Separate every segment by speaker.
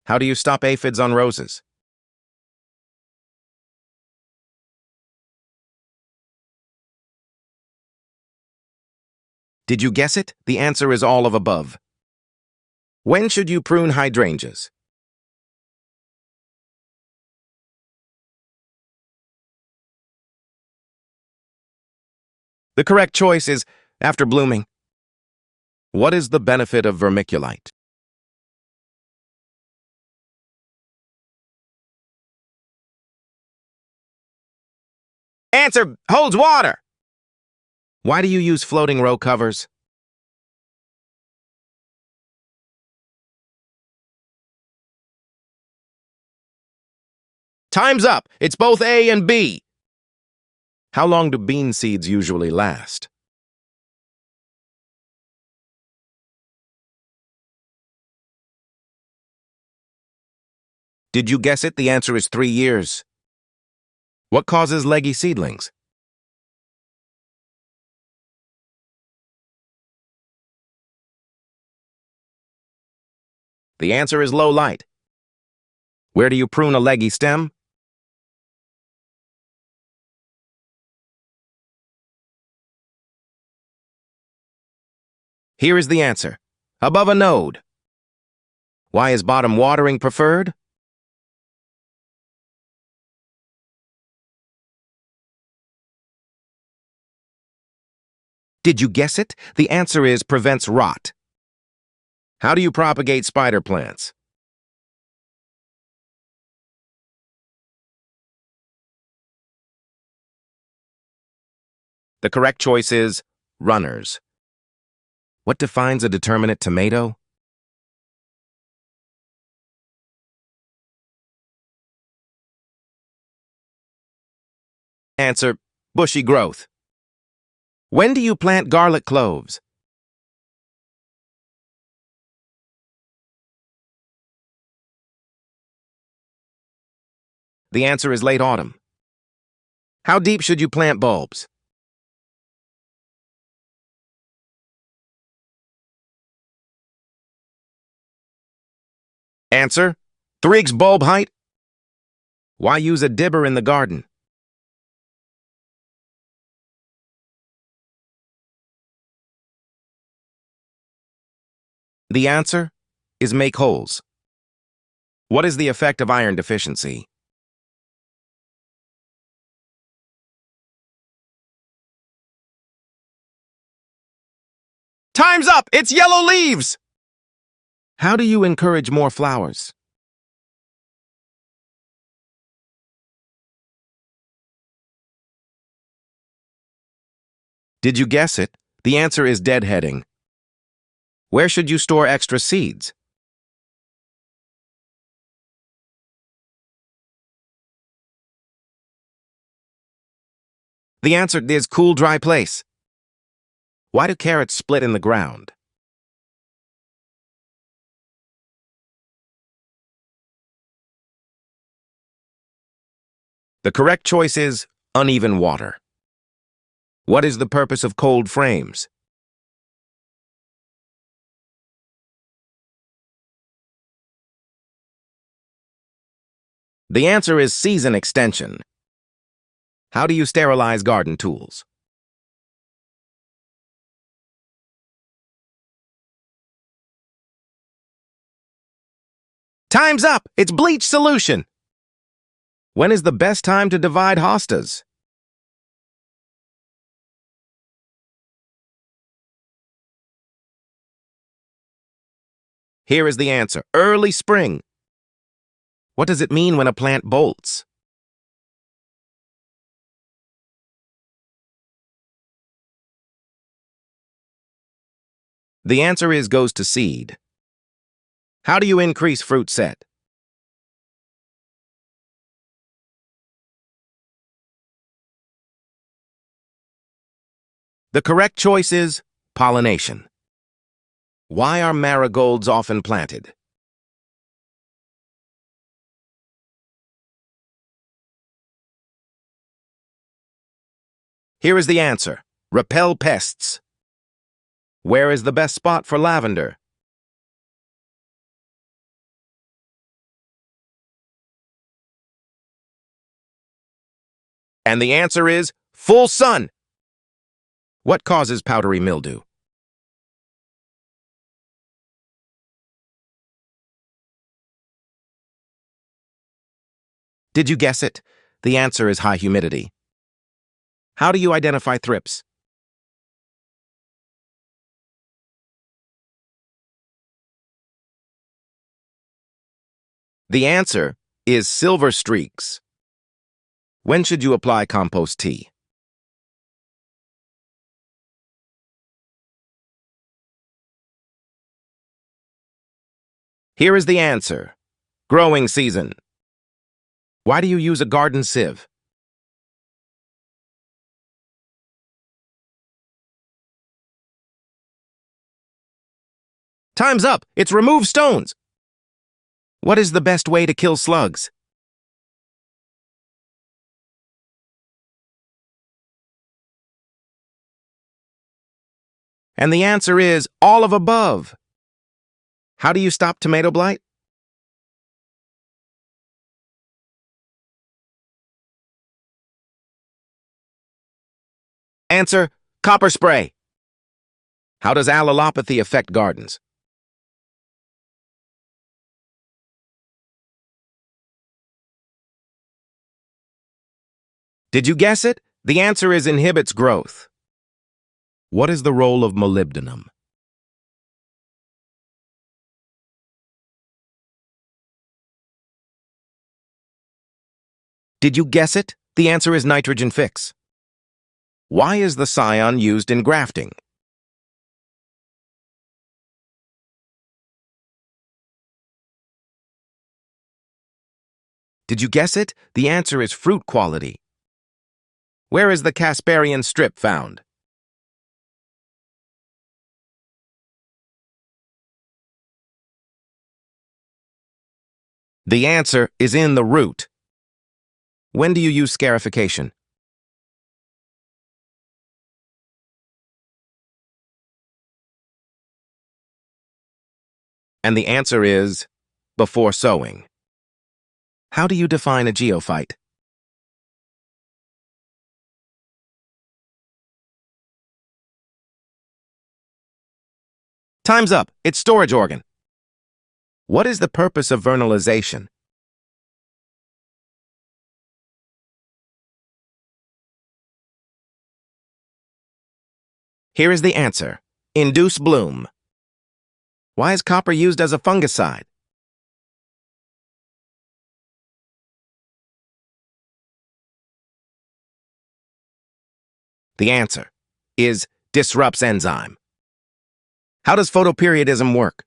Speaker 1: How do you stop aphids on roses? Did you guess it? The answer is all of above. When should you prune hydrangeas? The correct choice is after blooming. What is the benefit of vermiculite? Answer holds water. Why do you use floating row covers? Time's up. It's both A and B. How long do bean seeds usually last? Did you guess it? The answer is 3 years. What causes leggy seedlings? The answer is low light. Where do you prune a leggy stem? Here is the answer. Above a node. Why is bottom watering preferred? Did you guess it? The answer is prevents rot. How do you propagate spider plants? The correct choice is runners. What defines a determinate tomato? Answer, bushy growth. When do you plant garlic cloves? The answer is late autumn. How deep should you plant bulbs? Answer, 3 bulb height. Why use a dibber in the garden? The answer is make holes. What is the effect of iron deficiency? Time's up! It's yellow leaves! How do you encourage more flowers? Did you guess it? The answer is deadheading. Where should you store extra seeds? The answer is cool, dry place. Why do carrots split in the ground? The correct choice is uneven water. What is the purpose of cold frames? The answer is season extension. How do you sterilize garden tools? Time's up! It's bleach solution! When is the best time to divide hostas? Here is the answer. Early spring. What does it mean when a plant bolts? The answer is goes to seed. How do you increase fruit set? The correct choice is pollination. Why are marigolds often planted? Here is the answer. Repel pests. Where is the best spot for lavender? And the answer is full sun. What causes powdery mildew? Did you guess it? The answer is high humidity. How do you identify thrips? The answer is silver streaks. When should you apply compost tea? Here is the answer. Growing season. Why do you use a garden sieve? Time's up! It's remove stones! What is the best way to kill slugs? And the answer is all of above. How do you stop tomato blight? Answer, copper spray. How does allelopathy affect gardens? Did you guess it? The answer is inhibits growth. What is the role of molybdenum? Did you guess it? The answer is nitrogen fix. Why is the scion used in grafting? Did you guess it? The answer is fruit quality. Where is the Casparian strip found? The answer is in the root. When do you use scarification? And the answer is before sowing. How do you define a geophyte? Time's up. It's storage organ. What is the purpose of vernalization? Here is the answer. Induce bloom. Why is copper used as a fungicide? The answer is disrupts enzyme. How does photoperiodism work?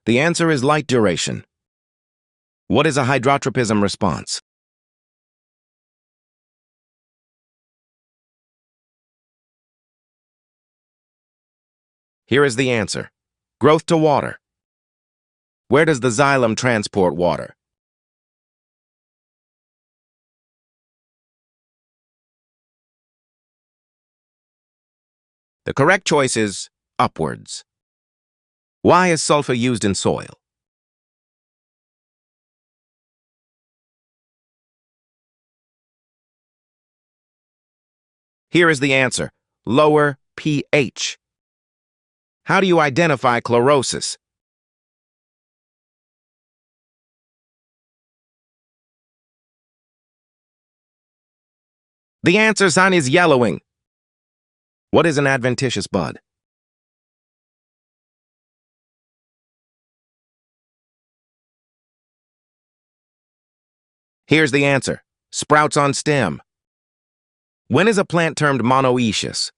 Speaker 1: The answer is light duration. What is a hydrotropism response? Here is the answer. Growth to water. Where does the xylem transport water? The correct choice is upwards. Why is sulfur used in soil? Here is the answer. Lower pH. How do you identify chlorosis? The answer sign is yellowing. What is an adventitious bud? Here's the answer. Sprouts on stem. When is a plant termed monoecious?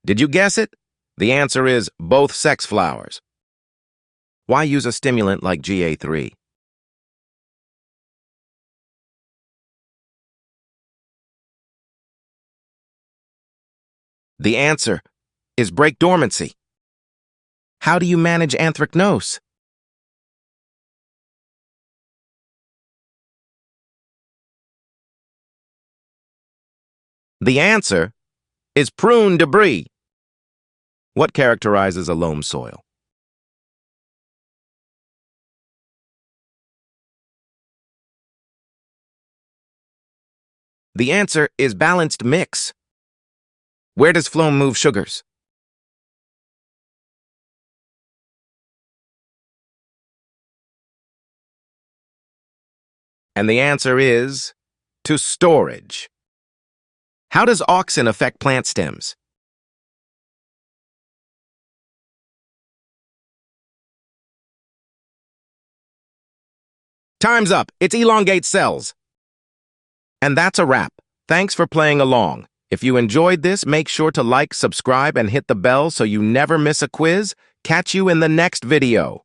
Speaker 1: Did you guess it? The answer is both sex flowers. Why use a stimulant like GA3? The answer is break dormancy. How do you manage anthracnose? The answer is prune debris. What characterizes a loam soil? The answer is balanced mix. Where does phloem move sugars? And the answer is to storage. How does auxin affect plant stems? Time's up. It's elongate cells. And that's a wrap. Thanks for playing along. If you enjoyed this, make sure to like, subscribe, and hit the bell so you never miss a quiz. Catch you in the next video.